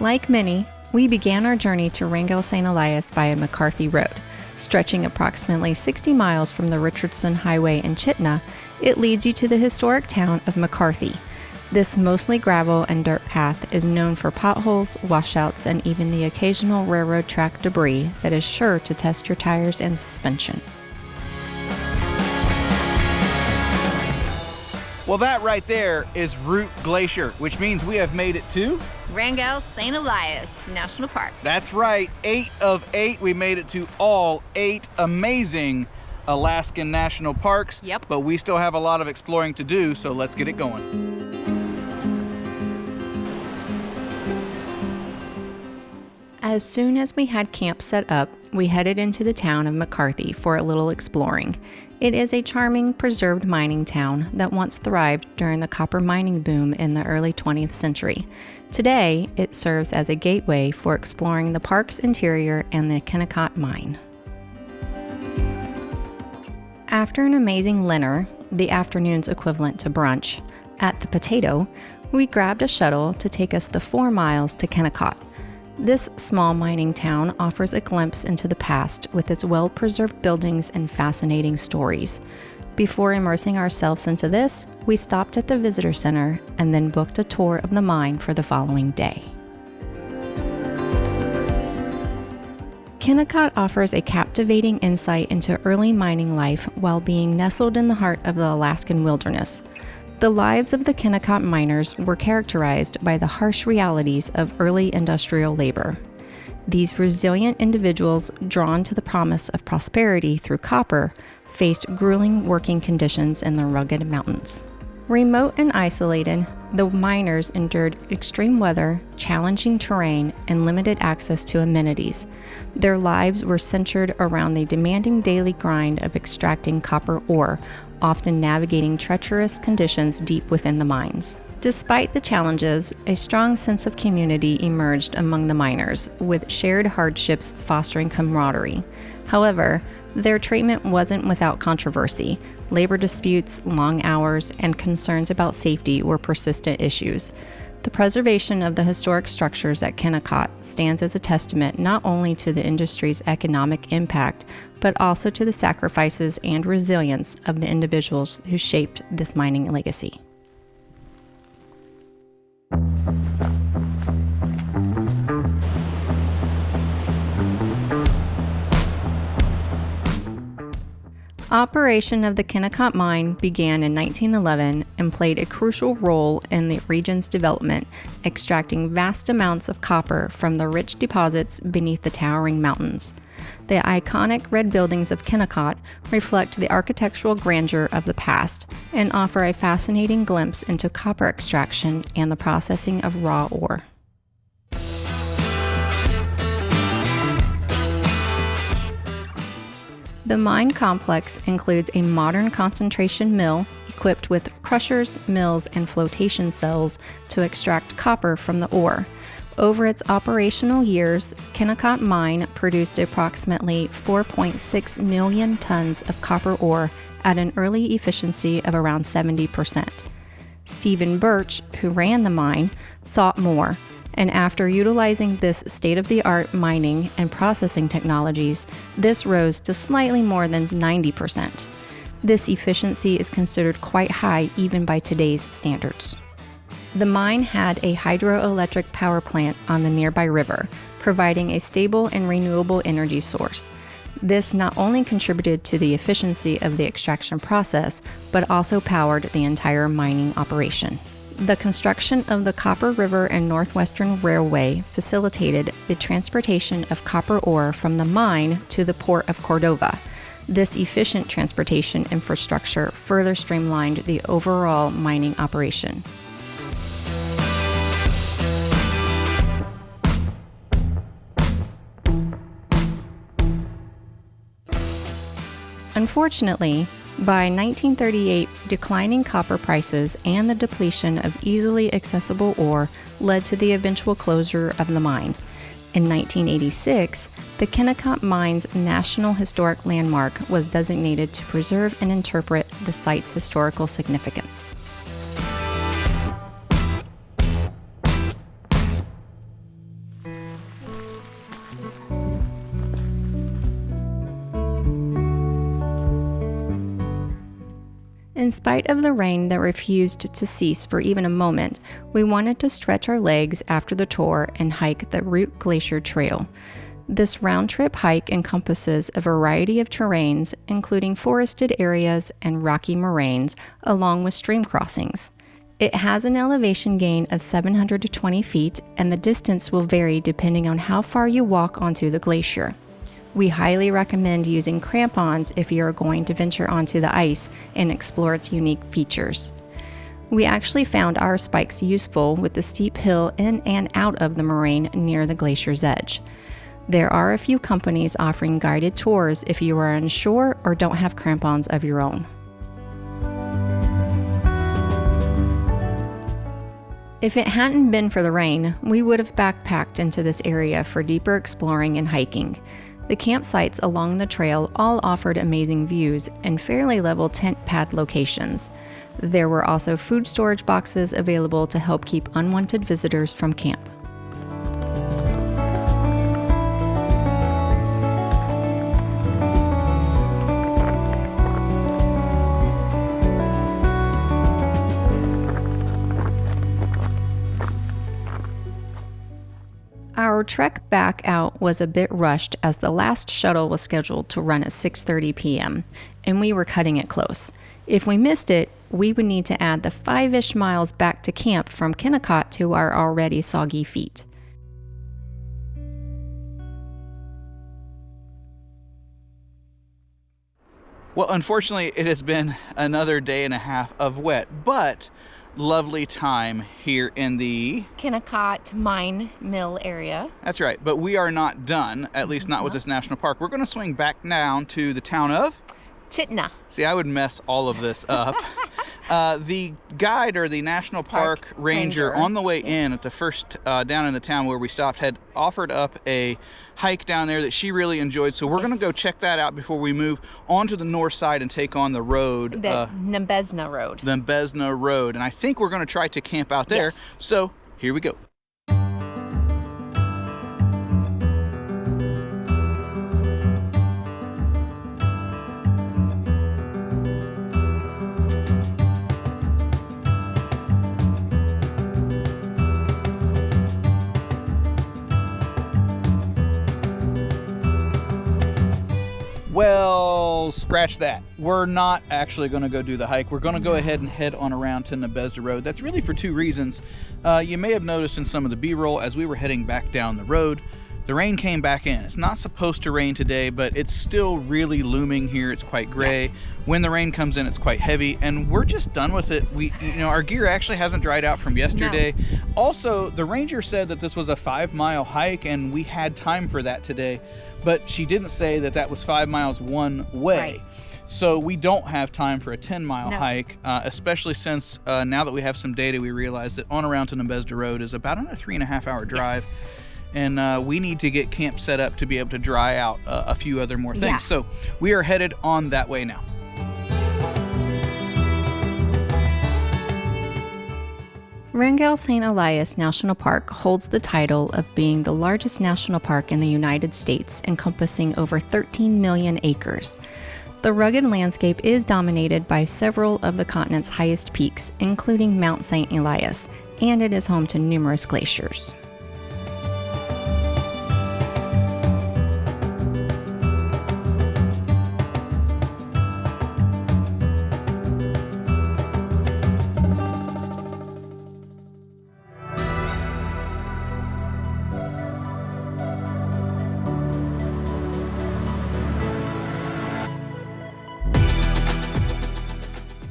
Like many, we began our journey to Wrangell-St. Elias via McCarthy Road. Stretching approximately 60 miles from the Richardson Highway in Chitina, it leads you to the historic town of McCarthy. This mostly gravel and dirt path is known for potholes, washouts, and even the occasional railroad track debris that is sure to test your tires and suspension. Well, that right there is Root Glacier, which means we have made it to Wrangell-St. Elias National Park. That's right, 8 of 8. We made it to all 8 amazing Alaskan national parks. Yep. But we still have a lot of exploring to do, so let's get it going. As soon as we had camp set up, we headed into the town of McCarthy for a little exploring. It is a charming, preserved mining town that once thrived during the copper mining boom in the early 20th century. Today, it serves as a gateway for exploring the park's interior and the Kennecott Mine. After an amazing dinner, the afternoon's equivalent to brunch, at the Potato, we grabbed a shuttle to take us the 4 miles to Kennecott. This small mining town offers a glimpse into the past with its well-preserved buildings and fascinating stories. Before immersing ourselves into this, we stopped at the visitor center and then booked a tour of the mine for the following day. Kennecott offers a captivating insight into early mining life while being nestled in the heart of the Alaskan wilderness. The lives of the Kennecott miners were characterized by the harsh realities of early industrial labor. These resilient individuals, drawn to the promise of prosperity through copper, faced grueling working conditions in the rugged mountains. Remote and isolated, the miners endured extreme weather, challenging terrain, and limited access to amenities. Their lives were centered around the demanding daily grind of extracting copper ore, often navigating treacherous conditions deep within the mines. Despite the challenges, a strong sense of community emerged among the miners, with shared hardships fostering camaraderie. However, their treatment wasn't without controversy. Labor disputes, long hours, and concerns about safety were persistent issues. The preservation of the historic structures at Kennecott stands as a testament not only to the industry's economic impact, but also to the sacrifices and resilience of the individuals who shaped this mining legacy. Operation of the Kennecott Mine began in 1911 and played a crucial role in the region's development, extracting vast amounts of copper from the rich deposits beneath the towering mountains. The iconic red buildings of Kennecott reflect the architectural grandeur of the past and offer a fascinating glimpse into copper extraction and the processing of raw ore. The mine complex includes a modern concentration mill equipped with crushers, mills, and flotation cells to extract copper from the ore. Over its operational years, Kennecott Mine produced approximately 4.6 million tons of copper ore at an early efficiency of around 70%. Stephen Birch, who ran the mine, sought more, and after utilizing this state-of-the-art mining and processing technologies, this rose to slightly more than 90%. This efficiency is considered quite high even by today's standards. The mine had a hydroelectric power plant on the nearby river, providing a stable and renewable energy source. This not only contributed to the efficiency of the extraction process, but also powered the entire mining operation. The construction of the Copper River and Northwestern Railway facilitated the transportation of copper ore from the mine to the port of Cordova. This efficient transportation infrastructure further streamlined the overall mining operation. Unfortunately, by 1938, declining copper prices and the depletion of easily accessible ore led to the eventual closure of the mine. In 1986, the Kennecott Mine's National Historic Landmark was designated to preserve and interpret the site's historical spite of the rain that refused to cease for even a moment, we wanted to stretch our legs after the tour and hike the Root Glacier Trail. This round-trip hike encompasses a variety of terrains, including forested areas and rocky moraines, along with stream crossings. It has an elevation gain of 720 feet, and the distance will vary depending on how far you walk onto the glacier. We highly recommend using crampons if you are going to venture onto the ice and explore its unique features. We actually found our spikes useful with the steep hill in and out of the moraine near the glacier's edge. There are a few companies offering guided tours if you are unsure or don't have crampons of your own. If it hadn't been for the rain, we would have backpacked into this area for deeper exploring and hiking. The campsites along the trail all offered amazing views and fairly level tent pad locations. There were also food storage boxes available to help keep unwanted visitors from camp. Our trek back out was a bit rushed as the last shuttle was scheduled to run at 6:30 p.m., and we were cutting it close. If we missed it, we would need to add the 5-ish miles back to camp from Kennecott to our already soggy feet. Well, unfortunately, it has been another day and a half of wet, but lovely time here in the Kennecott Mine Mill area. That's right, but we are not done, at least not with this national park. We're going to swing back down to the town of Chitina. See, I would mess all of this up. The guide, or the national park ranger, on the way in at the first down in the town where we stopped, had offered up a hike down there that she really enjoyed. So we're going to go check that out before we move on to the north side and take on the road. The Nembezna Road. The Nembezna Road. And I think we're going to try to camp out there. Yes. So here we go. Well, scratch that. We're not actually going to go do the hike. We're going to go ahead and head on around to Nembezna Road. That's really for two reasons. You may have noticed in some of the B-roll as we were heading back down the road, the rain came back in. It's not supposed to rain today, but it's still really looming here. It's quite gray. Yes. When the rain comes in, it's quite heavy, and we're just done with it. Our gear actually hasn't dried out from yesterday. No. Also, the ranger said that this was a 5-mile hike, and we had time for that today. But she didn't say that that was 5 miles one way. Right. So we don't have time for a 10-mile hike, especially since now that we have some data, we realize that on around to Nembezna Road is about a 3.5-hour drive. Yes. And we need to get camp set up to be able to dry out a few other more things. Yeah. So we are headed on that way now. Wrangell-St. Elias National Park holds the title of being the largest national park in the United States, encompassing over 13 million acres. The rugged landscape is dominated by several of the continent's highest peaks, including Mount St. Elias, and it is home to numerous glaciers.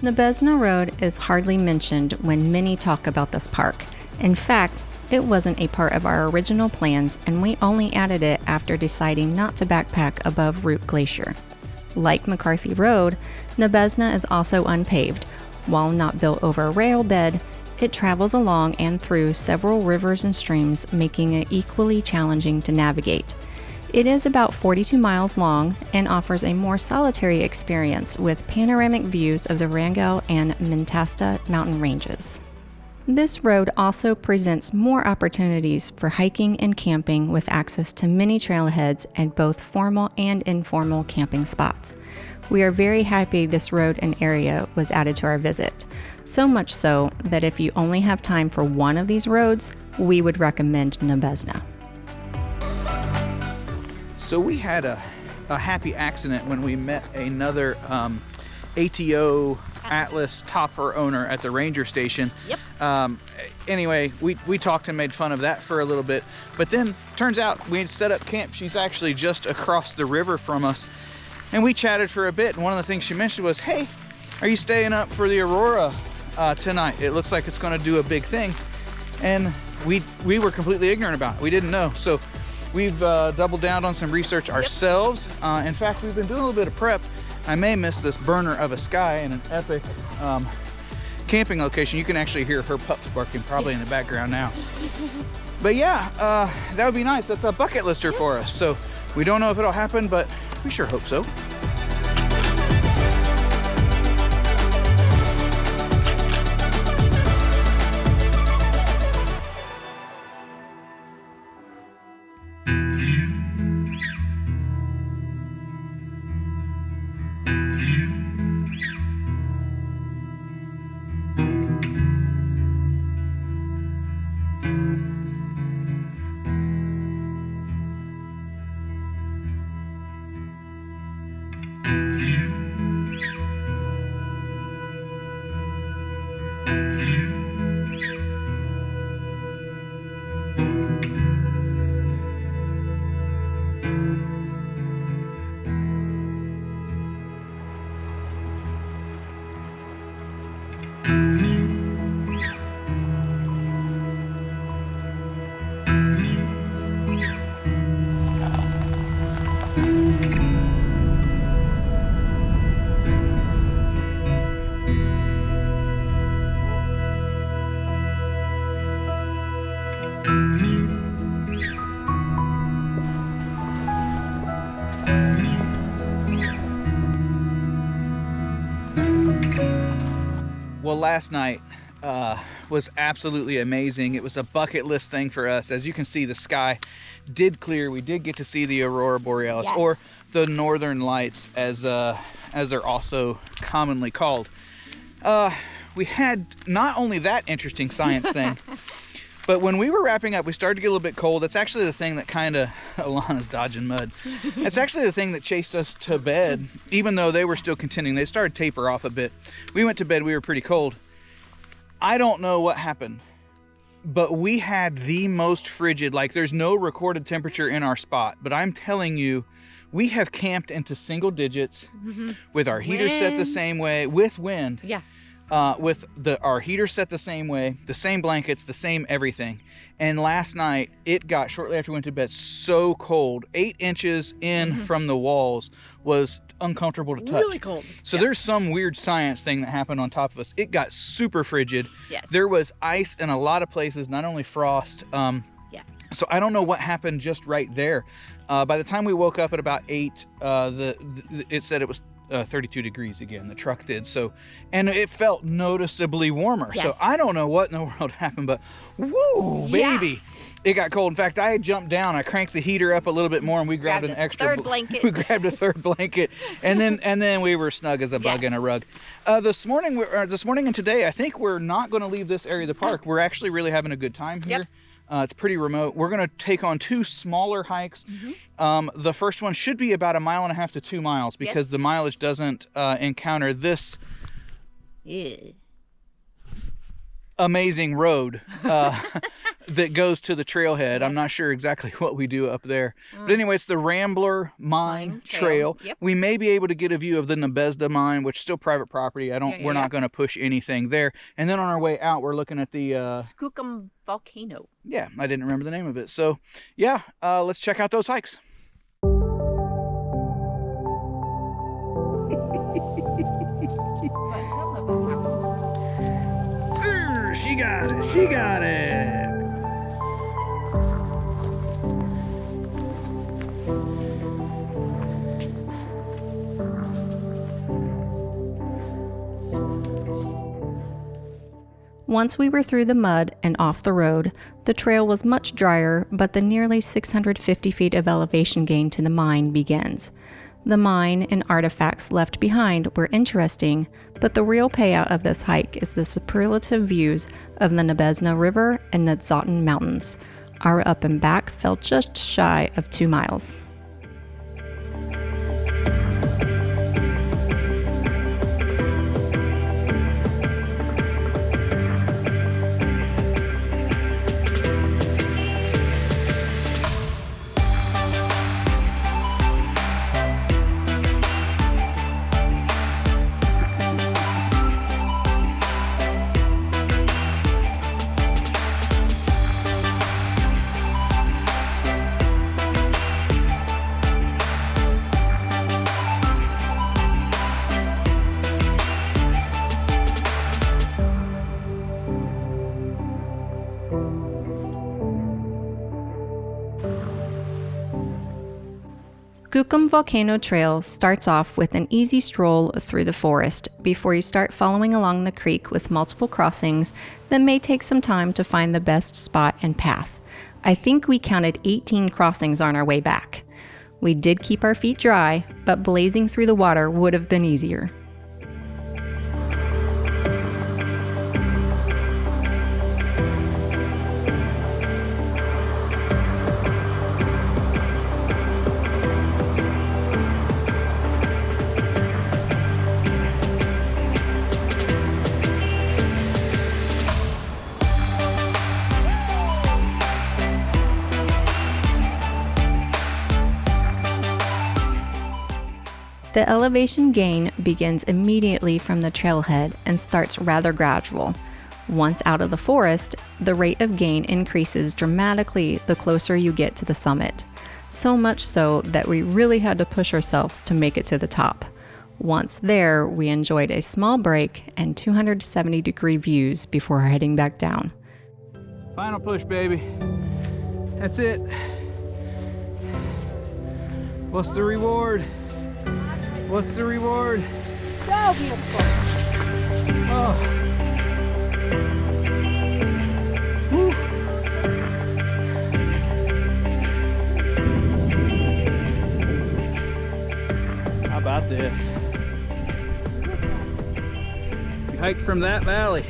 Nembezna Road is hardly mentioned when many talk about this park. In fact, it wasn't a part of our original plans, and we only added it after deciding not to backpack above Root Glacier. Like McCarthy Road, Nembezna is also unpaved. While not built over a rail bed, it travels along and through several rivers and streams, making it equally challenging to navigate. It is about 42 miles long and offers a more solitary experience with panoramic views of the Wrangell and Mentasta mountain ranges. This road also presents more opportunities for hiking and camping, with access to many trailheads and both formal and informal camping spots. We are very happy this road and area was added to our visit. So much so that if you only have time for one of these roads, we would recommend Nebezna. So we had a happy accident when we met another ATO Atlas topper owner at the ranger station. Yep. Anyway, we talked and made fun of that for a little bit, but then turns out we had set up camp. She's actually just across the river from us, and we chatted for a bit, and one of the things she mentioned was, hey, are you staying up for the aurora tonight? It looks like it's going to do a big thing. And we were completely ignorant about it. We didn't know. So we've doubled down on some research ourselves. In fact, we've been doing a little bit of prep. I may miss this burner of a sky in an epic camping location. You can actually hear her pups barking probably in the background now. But yeah, that would be nice. That's a bucket lister for us. So we don't know if it'll happen, but we sure hope so. Well, last night was absolutely amazing. It was a bucket list thing for us. As you can see, the sky did clear. We did get to see the aurora borealis, or the northern lights, as they're also commonly called. We had not only that interesting science thing, but when we were wrapping up, we started to get a little bit cold. That's actually the thing that kind of, Alana's dodging mud. That's actually the thing that chased us to bed, even though they were still contending. They started to taper off a bit. We went to bed, we were pretty cold. I don't know what happened, but we had the most frigid, like there's no recorded temperature in our spot, but I'm telling you, we have camped into single digits with our heater set the same way, with wind. Yeah. With our heater set the same way, the same blankets, the same everything. And last night, it got, shortly after we went to bed, so cold. 8 inches in from the walls was uncomfortable to touch. Really cold. So there's some weird science thing that happened on top of us. It got super frigid. Yes. There was ice in a lot of places, not only frost. So I don't know what happened just right there. By the time we woke up at about 8, it said it was 32 degrees again. The truck did. So, and it felt noticeably warmer. Yes. So I don't know what in the world happened, but woo, baby, it got cold. In fact, I had jumped down. I cranked the heater up a little bit more, and we grabbed an extra third blanket. We grabbed a third blanket, and then we were snug as a bug in a rug. This morning and today, I think we're not going to leave this area of the park. We're actually really having a good time here. It's pretty remote. We're going to take on 2 smaller hikes. The first one should be about 1.5 miles to 2 miles, because the mileage doesn't encounter this amazing road that goes to the trailhead. I'm not sure exactly what we do up there. But anyway, it's the Rambler Mine Trail. We may be able to get a view of the Nebezna mine, which is still private property. We're not going to push anything there. And then on our way out, we're looking at the Skookum volcano. Yeah, I didn't remember the name of it. So yeah, let's check out those hikes. She got it. She got it. Once we were through the mud and off the road, the trail was much drier, but the nearly 650 feet of elevation gain to the mine begins. The mine and artifacts left behind were interesting, but the real payout of this hike is the superlative views of the Nebezna River and Nutzotten Mountains. Our up and back fell just shy of 2 miles. Skookum Volcano Trail starts off with an easy stroll through the forest before you start following along the creek with multiple crossings that may take some time to find the best spot and path. I think we counted 18 crossings on our way back. We did keep our feet dry, but blazing through the water would have been easier. The elevation gain begins immediately from the trailhead and starts rather gradual. Once out of the forest, the rate of gain increases dramatically the closer you get to the summit. So much so that we really had to push ourselves to make it to the top. Once there, we enjoyed a small break and 270-degree views before heading back down. Final push, baby. That's it. What's the reward? What's the reward? So beautiful. Oh. Woo. How about this? We hiked from that valley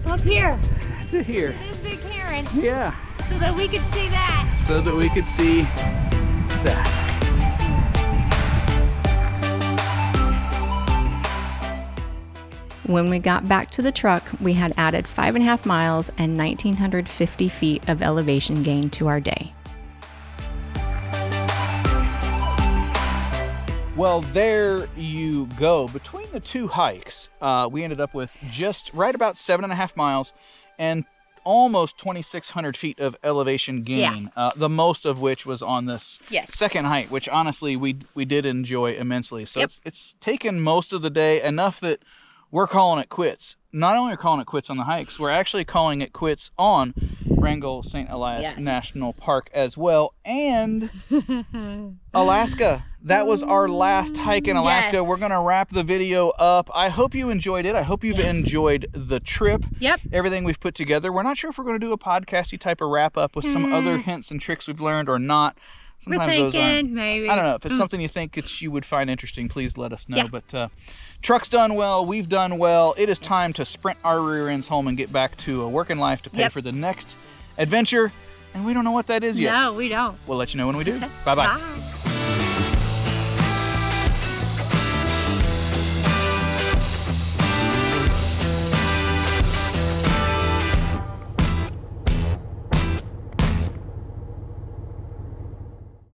Up here. to here. This big heron. Yeah. So that we could see that. So that we could see that. When we got back to the truck, we had added 5.5 miles and 1,950 feet of elevation gain to our day. Well, there you go. Between the two hikes, we ended up with just right about 7.5 miles and almost 2,600 feet of elevation gain. Yeah. The most of which was on this Yes. second hike, which honestly we did enjoy immensely. So Yep. it's taken most of the day, enough that we're calling it quits. Not only are we calling it quits on the hikes, we're actually calling it quits on Wrangell-St. Elias Yes. National Park as well, and Alaska. That was our last hike in Alaska. Yes. We're going to wrap the video up. I hope you enjoyed it. I hope you've enjoyed the trip. Yep. Everything we've put together. We're not sure if we're going to do a podcasty type of wrap up with some other hints and tricks we've learned or not. Sometimes We're those aren't. thinking, maybe. I don't know. If it's something you think that you would find interesting, please let us know. Yeah. But truck's done well. We've done well. It is time to sprint our rear ends home and get back to a working life to pay Yep. for the next adventure. And we don't know what that is yet. No, we don't. We'll let you know when we do. Bye-bye. Bye.